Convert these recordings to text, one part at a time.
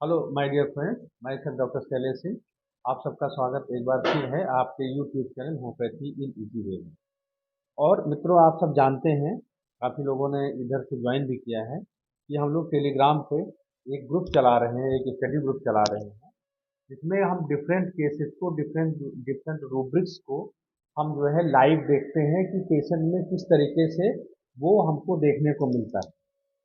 Hello my dear friends, मैं sir doctor Shailesh Singh. आप सबका स्वागत एक बार फिर है आपके YouTube channel homeopathy in easy way में। और मित्रों, आप सब जानते हैं, काफ़ी लोगों ने इधर से ज्वाइन भी किया है कि हम लोग टेलीग्राम पे एक ग्रुप चला रहे हैं, एक स्टडी ग्रुप चला रहे हैं, जिसमें हम डिफरेंट केसेस को, डिफरेंट डिफरेंट रूब्रिक्स को हम जो है लाइव देखते हैं कि पेशेंट में किस तरीके से वो हमको देखने को मिलता है।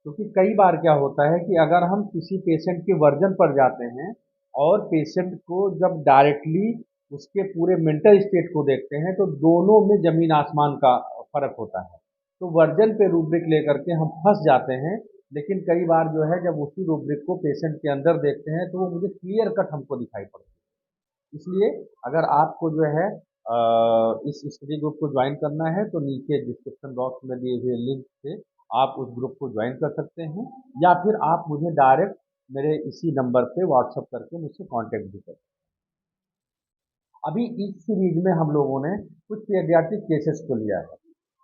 क्योंकि कई बार क्या होता है कि अगर हम किसी पेशेंट के वर्जन पर जाते हैं और पेशेंट को जब डायरेक्टली उसके पूरे मेंटल स्टेट को देखते हैं तो दोनों में जमीन आसमान का फर्क होता है। तो वर्जन पे रूब्रिक लेकर के हम फंस जाते हैं। लेकिन कई बार जो है जब उसी रूब्रिक को पेशेंट के अंदर देखते हैं तो वो मुझे क्लियर कट हमको दिखाई पड़ती है। इसलिए अगर आपको जो है इस स्टडी ग्रुप को ज्वाइन करना है तो नीचे डिस्क्रिप्शन बॉक्स में दिए हुए लिंक से आप उस ग्रुप को ज्वाइन कर सकते हैं, या फिर आप मुझे डायरेक्ट मेरे इसी नंबर पे व्हाट्सअप करके मुझसे कांटेक्ट भी कर सकते हैं। अभी इस सीरीज में हम लोगों ने कुछ पीडियाट्रिक केसेस को लिया है।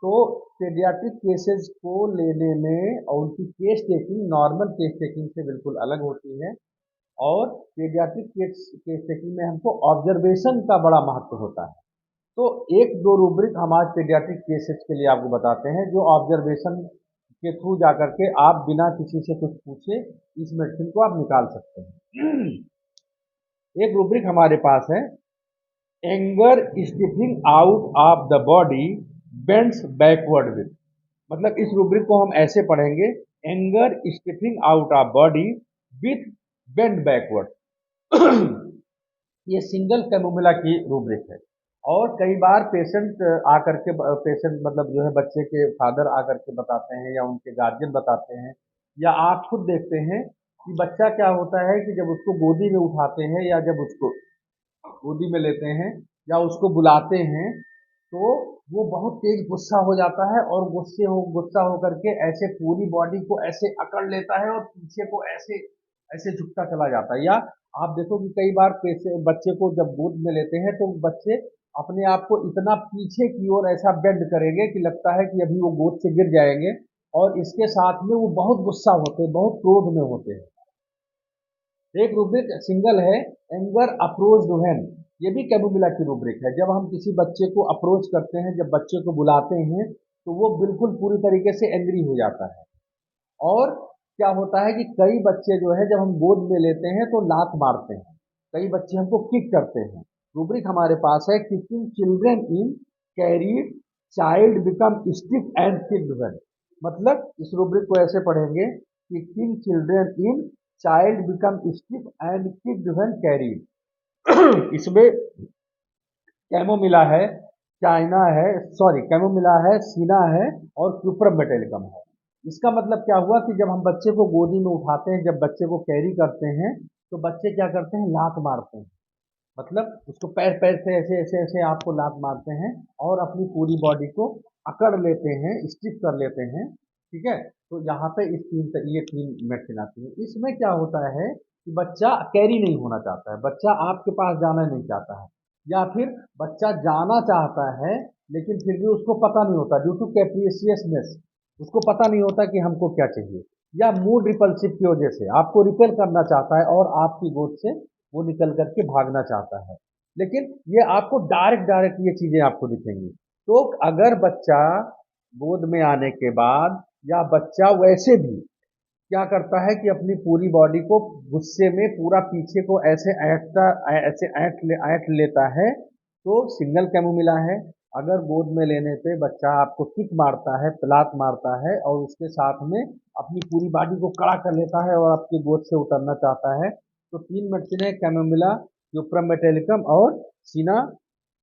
तो पीडियाट्रिक केसेस को लेने में और उनकी case taking normal case taking से बिल्कुल अलग होती है। और पीडियाट्रिक केस केस टेकिंग में हमको ऑब्जर्वेशन का बड़ा महत्व होता है। तो एक दो रूब्रिक हम आज पीडियाट्रिक केसेस के लिए आपको बताते हैं, जो ऑब्जर्वेशन के थ्रू जाकर के आप बिना किसी से कुछ पूछे इस मेडिसिन को आप निकाल सकते हैं। एक रूब्रिक हमारे पास है, anger stiffening out of the body bends backward with. मतलब इस रूब्रिक को हम ऐसे पढ़ेंगे, anger stiffening out of body with bend backward. ये सिंगल कैमोमिला की रूब्रिक है। और कई बार पेशेंट आकर के, पेशेंट मतलब जो है बच्चे के फादर आकर के बताते हैं या उनके गार्जियन बताते हैं, या आप खुद देखते हैं कि बच्चा क्या होता है कि जब उसको गोदी में उठाते हैं या जब उसको गोदी में लेते हैं या उसको बुलाते हैं तो वो बहुत तेज गुस्सा हो जाता है, और गुस्सा होकर के ऐसे पूरी बॉडी को ऐसे अकड़ लेता है और पीछे को ऐसे ऐसे झुकता चला जाता है। या आप देखो कि कई बार बच्चे को जब गोद में लेते हैं तो बच्चे अपने आप को इतना पीछे की ओर ऐसा बेंड करेंगे कि लगता है कि अभी वो गोद से गिर जाएंगे। और इसके साथ में वो बहुत गुस्सा होते हैं, बहुत क्रोध में होते हैं। एक रूब्रिक सिंगल है, एंगर अप्रोच व्हेन। ये भी कैबुबिला की रूब्रिक है। जब हम किसी बच्चे को अप्रोच करते हैं, जब बच्चे को बुलाते हैं तो वो बिल्कुल पूरी तरीके से एंग्री हो जाता है। और क्या होता है कि कई बच्चे जो है जब हम गोद में लेते हैं तो लात मारते हैं, कई बच्चे हमको किक करते हैं। रूब्रिक हमारे पास है, kicking children in carried child become stiff and kicked when. मतलब इस रूब्रिक को ऐसे पढ़ेंगे, kicking children in child become stiff and kicked when carried. इसमें कैमोमिला है, चाइना है, सॉरी कैमोमिला है, सीना है और क्यूप्रम मेटेलिकम है। इसका मतलब क्या हुआ कि जब हम बच्चे को गोदी में उठाते हैं, जब बच्चे को कैरी करते हैं तो बच्चे क्या करते हैं, लात मारते हैं। मतलब उसको पैर पैर से ऐसे ऐसे ऐसे आपको लात मारते हैं और अपनी पूरी बॉडी को अकड़ लेते हैं, स्टिफ कर लेते हैं। ठीक है। तो यहाँ पे ये तीन मेडिसिन आती है। इसमें क्या होता है कि बच्चा कैरी नहीं होना चाहता है, बच्चा आपके पास जाना नहीं चाहता है, या फिर बच्चा जाना चाहता है लेकिन फिर भी उसको पता नहीं होता, ड्यू टू कैप्रिसियसनेस उसको पता नहीं होता कि हमको क्या चाहिए, या मूड रिपल्सिव की वजह से आपको रिपेल करना चाहता है और आपकी गोद से वो निकल करके भागना चाहता है। लेकिन ये आपको डायरेक्ट डायरेक्ट ये चीजें आपको दिखेंगी। तो अगर बच्चा गोद में आने के बाद, या बच्चा वैसे भी क्या करता है कि अपनी पूरी बॉडी को गुस्से में पूरा पीछे को ऐसे ऐंठ लेता है, तो सिंगल कैमोमिला है। अगर गोद में लेने पे बच्चा आपको किक मारता है, लात मारता है और उसके साथ में अपनी पूरी बॉडी को कड़ा कर लेता है और आपकी गोद से उतरना चाहता है, तो तीन मेडिसिन है, कैमोमिला, यूप्रम मेटेलिकम और सीना।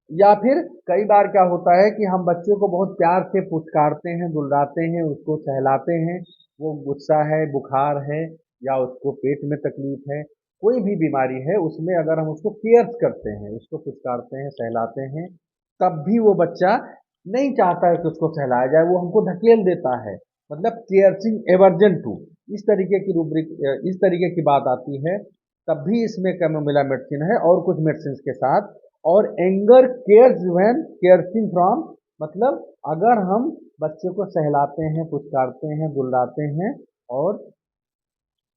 या फिर कई बार क्या होता है कि हम बच्चे को बहुत प्यार से पुचकारते हैं, दुलाते हैं, उसको सहलाते हैं, वो गुस्सा है, बुखार है, या उसको पेट में तकलीफ है, कोई भी बीमारी है, उसमें अगर हम उसको केयर्स करते हैं, उसको पुचकारते हैं, सहलाते हैं, तब भी वो बच्चा नहीं चाहता है कि उसको सहलाया जाए, वो हमको ढकेल देता है। मतलब केयर्सिंग एवर्जन टू, इस तरीके की रूब्रिक, इस तरीके की बात आती है, तब भी इसमें कैमोमिला मेडिसिन है और कुछ मेडिसिन के साथ। और एंगर केयर्स व्हेन केयरसिंग फ्रॉम, मतलब अगर हम बच्चे को सहलाते हैं, पुचकारते हैं, बुलाते हैं और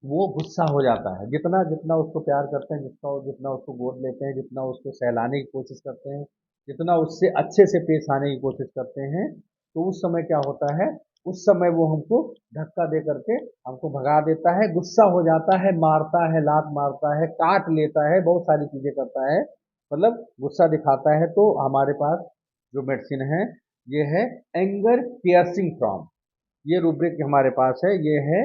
वो गुस्सा हो जाता है। जितना जितना उसको प्यार करते हैं, जितना जितना उसको गोद लेते हैं, जितना उसको सहलाने की कोशिश करते हैं, जितना उससे अच्छे से पेश आने की कोशिश करते हैं, तो उस समय क्या होता है, उस समय वो हमको धक्का दे करके हमको भगा देता है, गुस्सा हो जाता है, मारता है, लात मारता है, काट लेता है, बहुत सारी चीजें करता है, मतलब गुस्सा दिखाता है। तो हमारे पास जो मेडिसिन है, ये है एंगर पियर्सिंग फ्रॉम, ये रूब्रिक हमारे पास है, ये है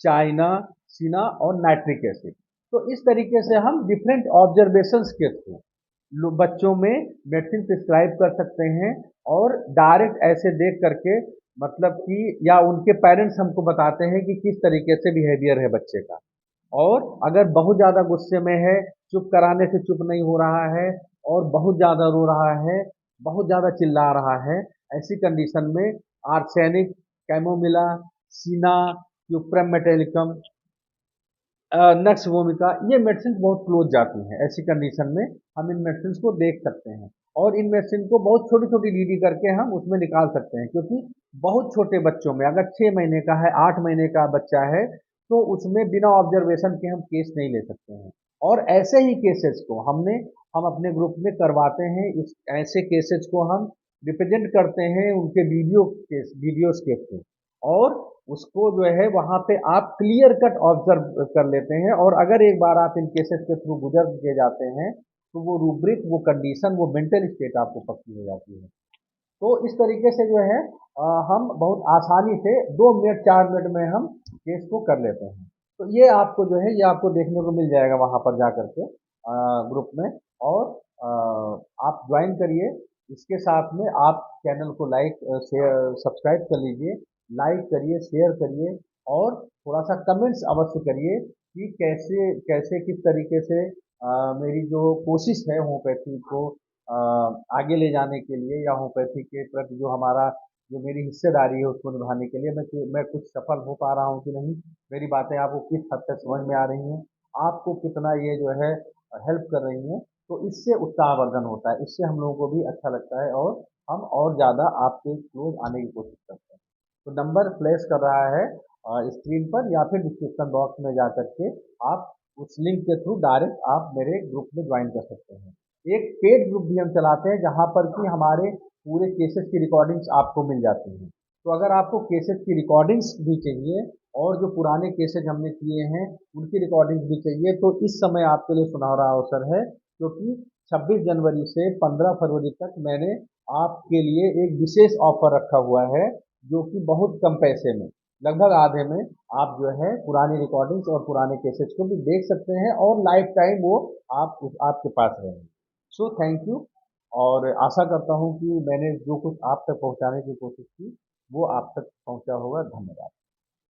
चाइना, सीना और नाइट्रिक एसिड। तो इस तरीके से हम डिफरेंट ऑब्जर्वेशंस के थ्रू बच्चों में मेडिसिन प्रिस्क्राइब कर सकते हैं, और डायरेक्ट ऐसे देख करके, मतलब कि या उनके पेरेंट्स हमको बताते हैं कि किस तरीके से बिहेवियर है बच्चे का। और अगर बहुत ज़्यादा गुस्से में है, चुप कराने से चुप नहीं हो रहा है, और बहुत ज़्यादा रो रहा है, बहुत ज़्यादा चिल्ला रहा है, ऐसी कंडीशन में आर्सेनिक, कैमोमिला, सीना, क्यूप्रम मेटेलिकम, नक्स वोमिका, ये मेडिसिन बहुत क्लोज जाती हैं। ऐसी कंडीशन में हम इन मेडिसिन को देख सकते हैं, और इन मेडिसिन को बहुत छोटी छोटी डीडी करके हम उसमें निकाल सकते हैं, क्योंकि बहुत छोटे बच्चों में, अगर 6 महीने का है, 8 महीने का बच्चा है, तो उसमें बिना ऑब्जर्वेशन के हम केस नहीं ले सकते हैं। और ऐसे ही केसेस को हम अपने ग्रुप में करवाते हैं। इस ऐसे केसेस को हम रिप्रेजेंट करते हैं उनके वीडियोस के थ्रू, और उसको जो है वहाँ पे आप क्लियर कट ऑब्जर्व कर लेते हैं। और अगर एक बार आप इन केसेस के थ्रू गुजर के जाते हैं, तो वो रूब्रिक, वो कंडीशन, वो मेंटल स्टेट आपको पक्की हो जाती है। तो इस तरीके से जो है हम बहुत आसानी से 2 मिनट 4 मिनट में हम केस को कर लेते हैं। तो ये आपको जो है, ये आपको देखने को मिल जाएगा वहाँ पर जा करके ग्रुप में। और आप ज्वाइन करिए। इसके साथ में आप चैनल को लाइक, शेयर, सब्सक्राइब कर लीजिए, लाइक करिए, शेयर करिए, और थोड़ा सा कमेंट्स अवश्य करिए कि कैसे कैसे किस तरीके से मेरी जो कोशिश है होम्योपैथी को अ, आगे ले जाने के लिए, या होम्योपैथी के प्रति जो हमारा, जो मेरी हिस्सेदारी है उसको निभाने के लिए, मैं कुछ सफल हो पा रहा हूँ कि नहीं, मेरी बातें आपको किस हद तक समझ में आ रही हैं, आपको कितना ये जो है हेल्प कर रही हैं। तो इससे उत्साहवर्धन होता है, इससे हम लोगों को भी अच्छा लगता है, और हम और ज़्यादा आपके क्लोज आने की कोशिश करते हैं। तो नंबर फ्लैश कर रहा है स्क्रीन पर, या फिर डिस्क्रिप्शन बॉक्स में जा करके आप उस लिंक के थ्रू डायरेक्ट आप मेरे ग्रुप में ज्वाइन कर सकते हैं। एक पेड ग्रुप भी हम चलाते हैं, जहाँ पर कि हमारे पूरे केसेस की रिकॉर्डिंग्स आपको मिल जाती हैं। तो अगर आपको केसेस की रिकॉर्डिंग्स भी चाहिए, और जो पुराने केसेस हमने किए हैं उनकी रिकॉर्डिंग्स भी चाहिए, तो इस समय आपके लिए सुनहरा अवसर है, क्योंकि 26 जनवरी से 15 फरवरी तक मैंने आपके लिए एक विशेष ऑफर रखा हुआ है, जो कि बहुत कम पैसे में, लगभग आधे में, आप जो है पुरानी रिकॉर्डिंग्स और पुराने केसेस को भी देख सकते हैं, और लाइफ टाइम वो आपके पास रहेंगे। So thank you. और आशा करता हूँ कि मैंने जो कुछ आप तक पहुँचाने की कोशिश की, वो आप तक पहुँचा होगा। धन्यवाद।